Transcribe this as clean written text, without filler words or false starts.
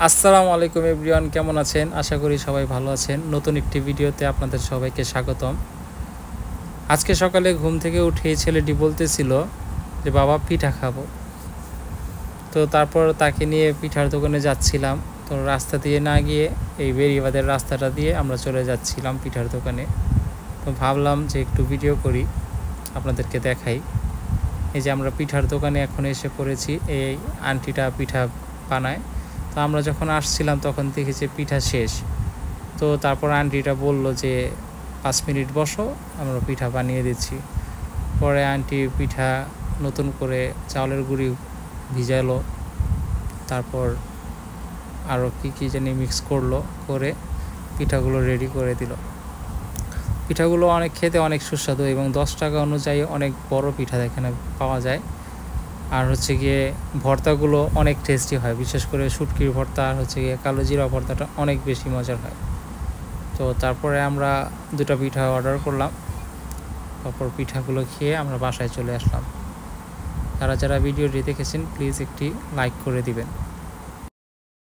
আসসালামু আলাইকুম এভরিওয়ান, কেমন আছেন? আশা করি সবাই ভালো আছেন। নতুন একটি ভিডিওতে আপনাদের সবাইকে স্বাগতম। আজকে সকালে ঘুম থেকে উঠে ছেলেটি বলতেছিল যে বাবা পিঠা খাবো। তো তারপর তাকে নিয়ে পিঠার দোকানে যাচ্ছিলাম। তো রাস্তা দিয়ে না গিয়ে এই বেরিবাদের রাস্তাটা দিয়ে আমরা চলে যাচ্ছিলাম পিঠার দোকানে। তো ভাবলাম যে একটু ভিডিও করি, আপনাদেরকে দেখাই। এই যে আমরা পিঠার দোকানে এখন এসে পড়েছি। এই আন্টিটা পিঠা বানায়। তো আমরা যখন আসছিলাম তখন দেখেছি পিঠা শেষ। তো তারপর আন্টিটা বলল যে 5 মিনিট বসো, আমরা পিঠা বানিয়ে দিচ্ছি। পরে আন্টি পিঠা নতুন করে চাউলের গুঁড়ি ভিজালো, তারপর আরও কী জানি মিক্স করে পিঠাগুলো রেডি করে দিল। পিঠাগুলো খেতে অনেক সুস্বাদু এবং 10 টাকা অনুযায়ী অনেক বড় পিঠা এখানে পাওয়া যায়। আর গিয়ে ভর্তাগুলো অনেক টেস্টি হয়, বিশেষ করে শুটকির ভর্তা আর গিয়ে কালো জিরা ভর্তাটা অনেক বেশি মজার হয়। তো তারপরে আমরা 2টা পিঠা অর্ডার করলাম। তারপর পিঠাগুলো খেয়ে আমরা বাসায় চলে আসলাম। যারা ভিডিওটি দেখেছেন প্লিজ একটি লাইক করে দিবেন।